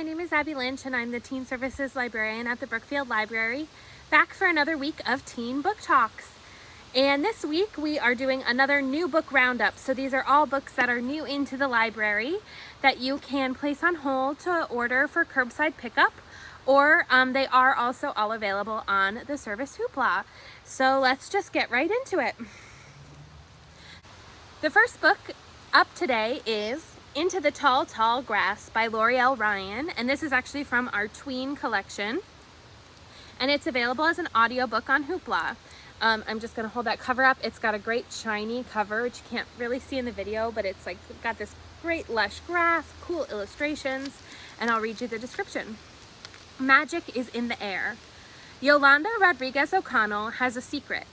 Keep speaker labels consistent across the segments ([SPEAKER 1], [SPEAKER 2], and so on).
[SPEAKER 1] my name is Abby Lynch and I'm the Teen Services Librarian at the Brookfield Library, back for another week of Teen Book Talks. And this week we are doing another new book roundup. So these are all books that are new into the library that you can place on hold to order for curbside pickup, or they are also all available on the service Hoopla. So let's just get right into it. The first book up today is Into the Tall, Tall Grass by Loriel Ryon, and this is actually from our tween collection, and it's available as an audiobook on Hoopla. I'm just going to hold that cover up. It's got a great shiny cover, which you can't really see in the video, but it's like got this great lush grass, cool illustrations, and I'll read you the description. Magic is in the air. Yolanda Rodriguez O'Connell has a secret.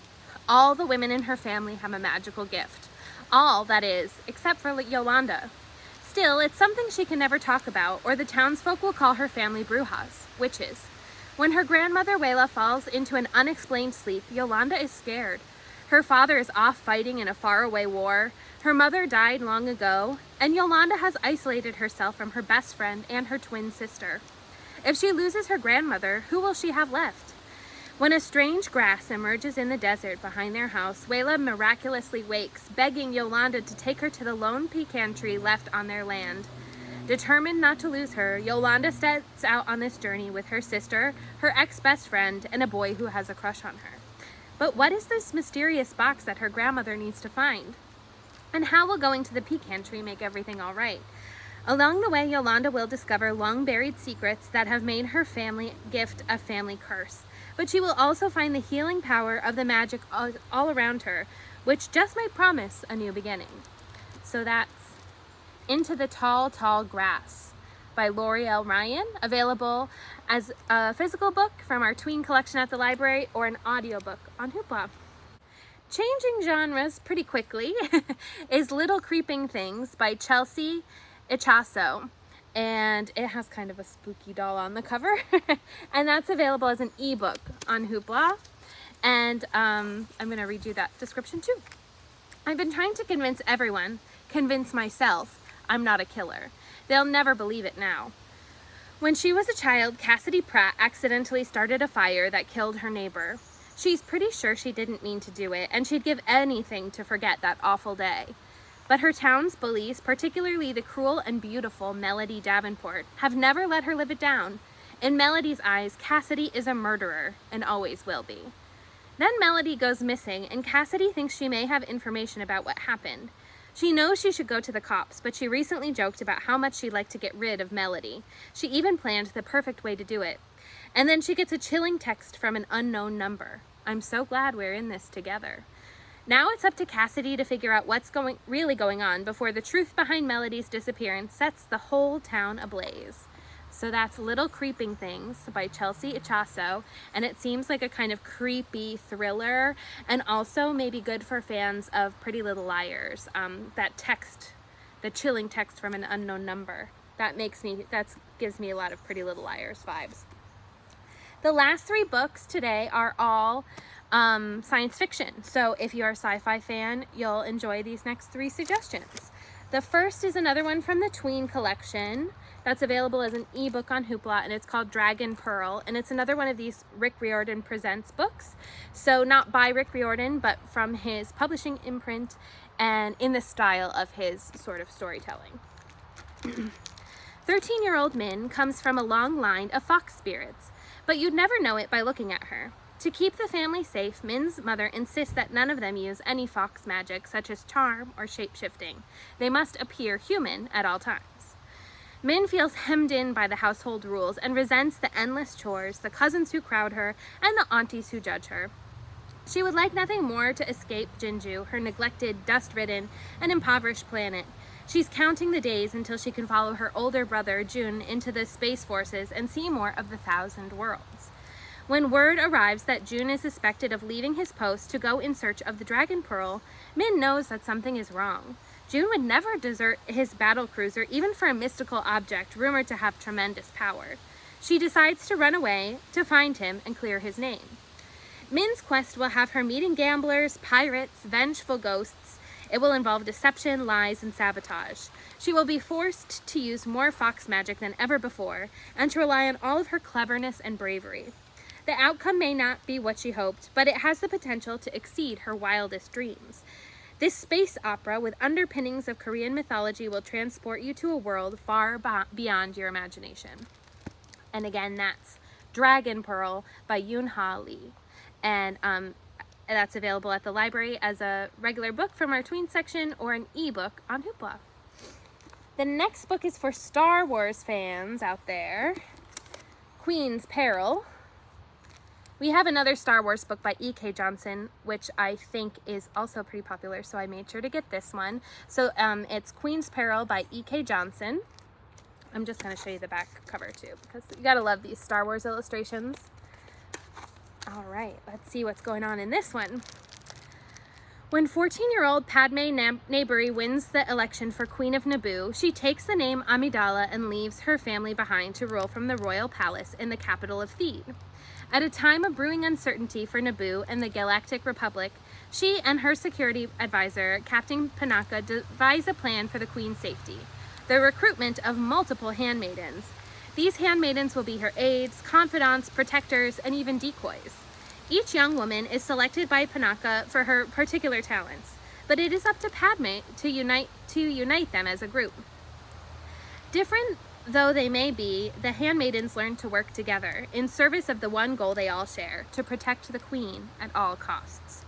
[SPEAKER 1] All the women in her family have a magical gift. All, that is, except for Yolanda. Still, it's something she can never talk about, or the townsfolk will call her family brujas, witches. When her grandmother Wela falls into an unexplained sleep, Yolanda is scared. Her father is off fighting in a faraway war, her mother died long ago, and Yolanda has isolated herself from her best friend and her twin sister. If she loses her grandmother, who will she have left? When a strange grass emerges in the desert behind their house, Wela miraculously wakes, begging Yolanda to take her to the lone pecan tree left on their land. Determined not to lose her, Yolanda sets out on this journey with her sister, her ex-best friend, and a boy who has a crush on her. But what is this mysterious box that her grandmother needs to find? And how will going to the pecan tree make everything all right? Along the way, Yolanda will discover long-buried secrets that have made her family gift a family curse. But she will also find the healing power of the magic all around her, which just might promise a new beginning. So that's Into the Tall, Tall Grass by Loriel Ryon, available as a physical book from our tween collection at the library or an audiobook on Hoopla. Changing genres pretty quickly is Little Creeping Things by Ichaso. And it has kind of a spooky doll on the cover. And that's available as an ebook on Hoopla. And I'm going to read you that description too. I've been trying to convince myself I'm not a killer. They'll never believe it now. When she was a child, Cassidy Pratt accidentally started a fire that killed her neighbor. She's pretty sure she didn't mean to do it, and she'd give anything to forget that awful day. But her town's bullies, particularly the cruel and beautiful Melody Davenport, have never let her live it down. In Melody's eyes, Cassidy is a murderer, and always will be. Then Melody goes missing, and Cassidy thinks she may have information about what happened. She knows she should go to the cops, but she recently joked about how much she'd like to get rid of Melody. She even planned the perfect way to do it. And then she gets a chilling text from an unknown number. I'm so glad we're in this together. Now it's up to Cassidy to figure out what's really going on before the truth behind Melody's disappearance sets the whole town ablaze. So that's Little Creeping Things by Ichaso, and it seems like a kind of creepy thriller, and also maybe good for fans of Pretty Little Liars. That text, the chilling text from an unknown number, that gives me a lot of Pretty Little Liars vibes. The last three books today are all science fiction. So if you're a sci-fi fan, you'll enjoy these next three suggestions. The first is another one from the tween collection that's available as an ebook on Hoopla, and it's called Peril, and it's another one of these Rick Riordan Presents books. So not by Rick Riordan, but from his publishing imprint and in the style of his sort of storytelling. 13-year-old Min comes from a long line of fox spirits, but you'd never know it by looking at her. To keep the family safe, Min's mother insists that none of them use any fox magic, such as charm or shape-shifting. They must appear human at all times. Min feels hemmed in by the household rules and resents the endless chores, the cousins who crowd her, and the aunties who judge her. She would like nothing more to escape Jinju, her neglected, dust-ridden, and impoverished planet. She's counting the days until she can follow her older brother, Jun, into the Space Forces and see more of the Thousand Worlds. When word arrives that Jun is suspected of leaving his post to go in search of the Dragon Pearl, Min knows that something is wrong. Jun would never desert his battle cruiser even for a mystical object rumored to have tremendous power. She decides to run away to find him and clear his name. Min's quest will have her meeting gamblers, pirates, vengeful ghosts, It will involve deception, lies, and sabotage. She will be forced to use more fox magic than ever before, and to rely on all of her cleverness and bravery. The outcome may not be what she hoped, but it has the potential to exceed her wildest dreams. This space opera with underpinnings of Korean mythology will transport you to a world far beyond your imagination. And again, that's Dragon Peril by Yoon Lee. And that's available at the library as a regular book from our tween section or an ebook on Hoopla. The next book is for Star Wars fans out there. Queen's Peril. We have another Star Wars book by E.K. Johnston, which I think is also pretty popular, so I made sure to get this one. So it's Queen's Peril by E.K. Johnston. I'm just going to show you the back cover too, because you gotta love these Star Wars illustrations. All right, let's see what's going on in this one. When 14-year-old Padme Naberrie wins the election for Queen of Naboo, she takes the name Amidala and leaves her family behind to rule from the royal palace in the capital of Theed. At a time of brewing uncertainty for Naboo and the Galactic Republic, she and her security advisor, Captain Panaka, devise a plan for the Queen's safety: the recruitment of multiple handmaidens. These handmaidens will be her aides, confidants, protectors, and even decoys. Each young woman is selected by Panaka for her particular talents, but it is up to Padme to unite them as a group. Different though they may be, the handmaidens learn to work together in service of the one goal they all share: to protect the Queen at all costs.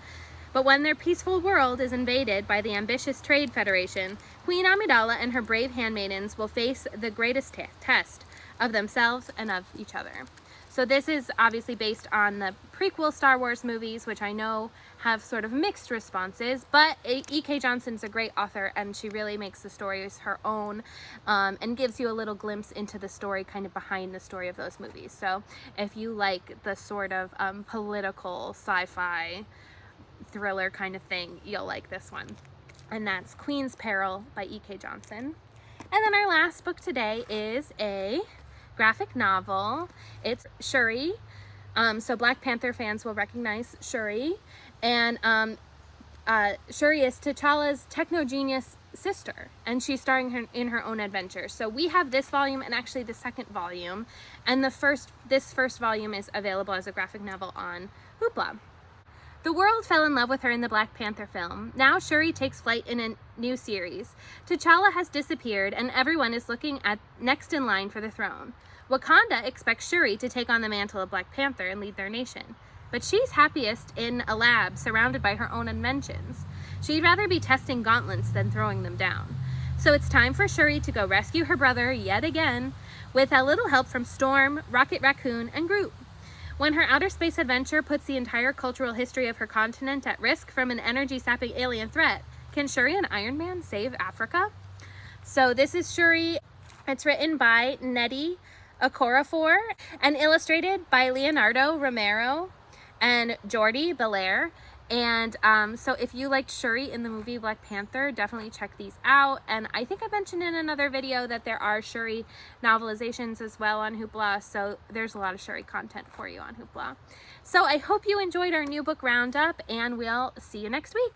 [SPEAKER 1] But when their peaceful world is invaded by the ambitious Trade Federation, Queen Amidala and her brave handmaidens will face the greatest test of themselves and of each other. So this is obviously based on the prequel Star Wars movies, which I know have sort of mixed responses, but E.K. Johnston's a great author, and she really makes the stories her own, and gives you a little glimpse into the story kind of behind the story of those movies. So if you like the sort of political sci-fi thriller kind of thing, you'll like this one. And that's Queen's Peril by E.K. Johnston. And then our last book today is a graphic novel. It's Shuri. So Black Panther fans will recognize Shuri. And Shuri is T'Challa's techno-genius sister, and she's starring in her own adventure. So we have this volume and actually the second volume, and this first volume is available as a graphic novel on Hoopla. The world fell in love with her in the Black Panther film. Now Shuri takes flight in a new series. T'Challa has disappeared, and everyone is looking at next in line for the throne. Wakanda expects Shuri to take on the mantle of Black Panther and lead their nation. But she's happiest in a lab surrounded by her own inventions. She'd rather be testing gauntlets than throwing them down. So it's time for Shuri to go rescue her brother yet again, with a little help from Storm, Rocket Raccoon, and Groot. When her outer space adventure puts the entire cultural history of her continent at risk from an energy-sapping alien threat, can Shuri and Iron Man save Africa? So this is Shuri. It's written by Nnedi, Okorafor, and illustrated by Leonardo, Romero, and Jordie, Bellaire. And so if you liked Shuri in the movie Black Panther, definitely check these out. And I think I mentioned in another video that there are Shuri novelizations as well on Hoopla, so there's a lot of Shuri content for you on Hoopla. So I hope you enjoyed our new book roundup, and we'll see you next week.